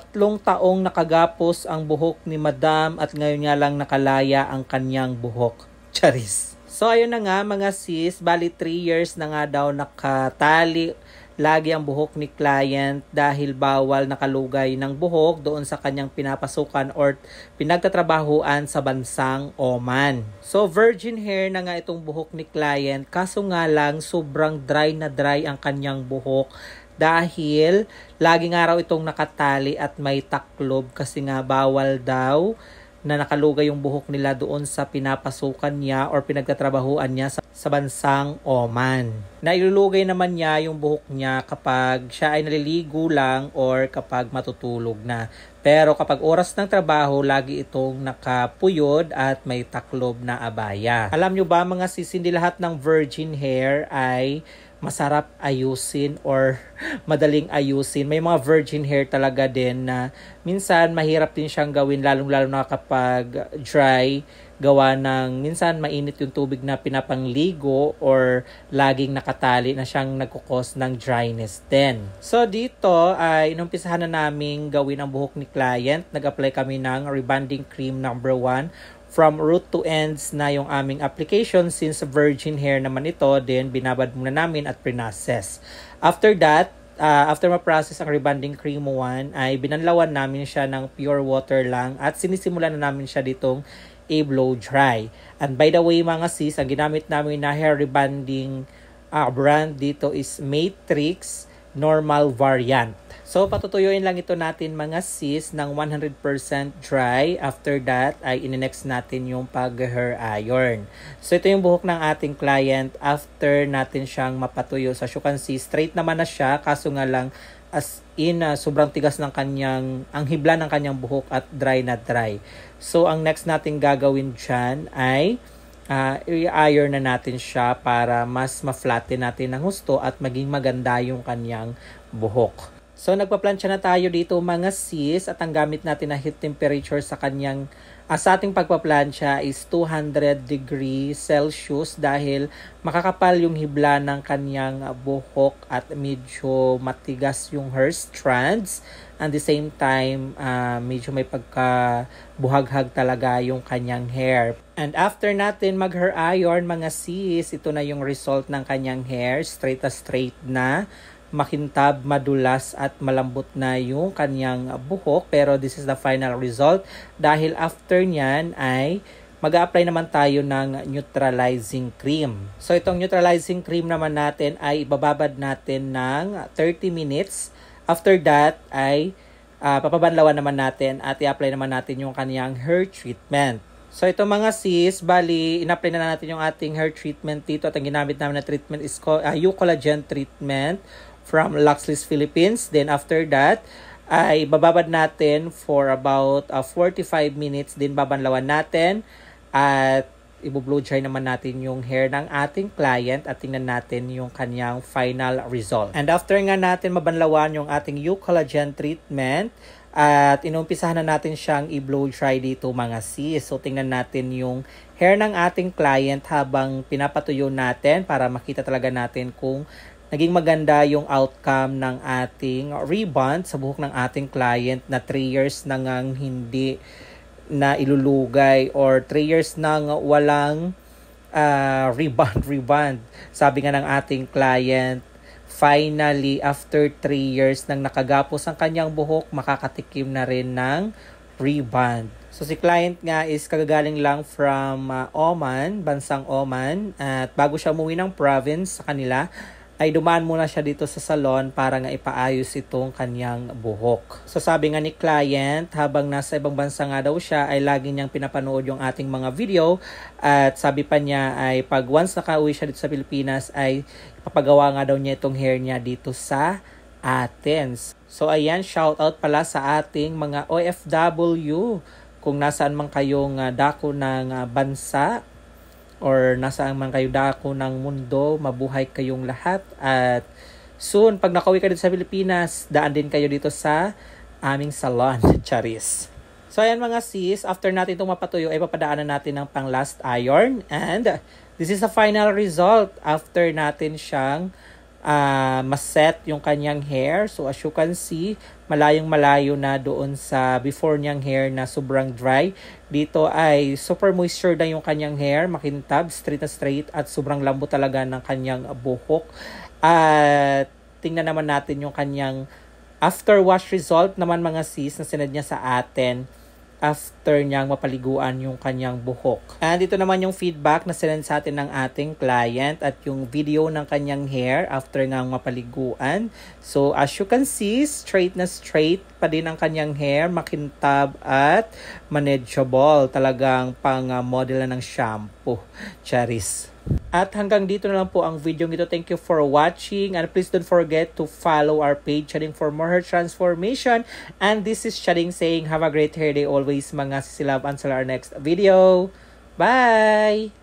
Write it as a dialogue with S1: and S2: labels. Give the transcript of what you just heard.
S1: 3 taong nakagapos ang buhok ni Madam at ngayon nga lang nakalaya ang kanyang buhok. Charis. So ayun na nga mga sis, bali 3 years na nga daw nakatali lagi ang buhok ni client dahil bawal nakalugay ng buhok doon sa kanyang pinapasukan or pinagtatrabahuan sa bansang Oman. So virgin hair na nga itong buhok ni client, kaso nga lang sobrang dry na dry ang kanyang buhok dahil lagi nga raw itong nakatali at may taklob kasi nga bawal daw na nakalugay yung buhok nila doon sa pinapasukan niya or pinagtatrabahuan niya sa bansang Oman. Nailulugay naman niya yung buhok niya kapag siya ay naliligo lang or kapag matutulog na. Pero kapag oras ng trabaho, lagi itong nakapuyod at may taklob na abaya. Alam nyo ba mga sis, hindi lahat ng virgin hair ay masarap ayusin or madaling ayusin. May mga virgin hair talaga din na minsan mahirap din siyang gawin lalong-lalo na kapag dry, gawa ng minsan mainit yung tubig na pinapangligo or laging nakatali na siyang nagkukos ng dryness din. So dito ay inumpisahan na naming gawin ang buhok ni client. Nag-apply kami ng rebonding cream number 1. From root to ends na yung aming application since virgin hair naman ito, then binabad muna namin at pre-process. After that, after ma-process ang rebonding cream 1, ay binanlawan namin siya ng pure water lang at sinisimulan na namin siya ditong i-blow dry. And by the way mga sis, ang ginamit namin na hair rebonding brand dito is Matrix Normal Variant. So, patutuyuin lang ito natin mga sis ng 100% dry. After that, ay ininext natin yung pag-hair iron. So, ito yung buhok ng ating client after natin siyang mapatuyo. So, as you can see, straight naman na siya. Kaso nga lang, as in, sobrang tigas ng ang hibla ng kanyang buhok at dry na dry. So, ang next natin gagawin dyan ay i-iron na natin siya para mas ma-flatten natin ng husto at maging maganda yung kanyang buhok. So, nagpa-plancha na tayo dito mga sis at ang gamit natin na heat temperature sa kanyang sa ating pagpa-plancha is 200 degrees Celsius dahil makakapal yung hibla ng kanyang buhok at medyo matigas yung hair strands. And the same time, medyo may pagkabuhaghag talaga yung kanyang hair. And after natin mag-hair iron mga sis, ito na yung result ng kanyang hair. Straight na. Makintab, madulas at malambot na yung kanyang buhok, pero this is the final result dahil after nyan ay mag-a-apply naman tayo ng neutralizing cream. So itong neutralizing cream naman natin ay ibababad natin ng 30 minutes. After that ay papabanlawan naman natin at i-apply naman natin yung kanyang hair treatment. So ito mga sis, bali in-apply na natin yung ating hair treatment dito at ang ginamit namin na treatment is Eucollagen treatment from Luxless Philippines. Then after that, ay bababad natin for about 45 minutes. Then babanlawan natin at i-blow dry naman natin yung hair ng ating client at tingnan natin yung kanyang final result. And after nga natin mabanlawan yung ating Eucollagen treatment, at inumpisahan na natin siyang i-blow dry dito mga sis. So tingnan natin yung hair ng ating client habang pinapatuyo natin para makita talaga natin kung naging maganda yung outcome ng ating rebond sa buhok ng ating client na 3 years nang hindi na ilulugay or 3 years nang walang rebond. Sabi nga ng ating client, finally, after 3 years nang nakagapos ang kanyang buhok, makakatikim na rin ng rebond. So si client nga is kagagaling lang from Oman, bansang Oman, at bago siya umuwi ng province sa kanila, ay dumaan muna siya dito sa salon para nga ipaayos itong kanyang buhok. So sabi nga ni client, habang nasa ibang bansa nga daw siya, ay lagi niyang pinapanood yung ating mga video at sabi pa niya ay pag once nakauwi siya dito sa Pilipinas ay papagawa nga daw niya itong hair niya dito sa Athens. So ayan, shout out pala sa ating mga OFW kung nasaan man kayong dako ng bansa or nasaan man kayo dako ng mundo, mabuhay kayong lahat. At soon, pag nakauwi ka dito sa Pilipinas, daan din kayo dito sa aming salon, Charis. So ayan mga sis, after natin itong mapatuyo, ay papadaanan natin ng pang last iron. And this is the final result after natin siyang maset yung kanyang hair. So as you can see, malayong malayo na doon sa before niyang hair na sobrang dry. Dito ay super moisture na yung kanyang hair, makintab, straight na straight, at sobrang lambot talaga ng kanyang buhok. At tingnan naman natin yung kanyang after wash result naman mga sis na sinad niya sa atin after niyang mapaliguan yung kanyang buhok. And dito naman yung feedback na sinend sa atin ng ating client at yung video ng kanyang hair after ngang mapaliguan. So as you can see, straight na straight pa din ang kanyang hair, makintab at manageable. Talagang pang model na ng shampoo. Charis. At hanggang dito na lang po ang video nito. Thank you for watching. And please don't forget to follow our page, Charing, for more hair transformation. And this is Charing saying, have a great hair day always mga sisilab until our next video. Bye!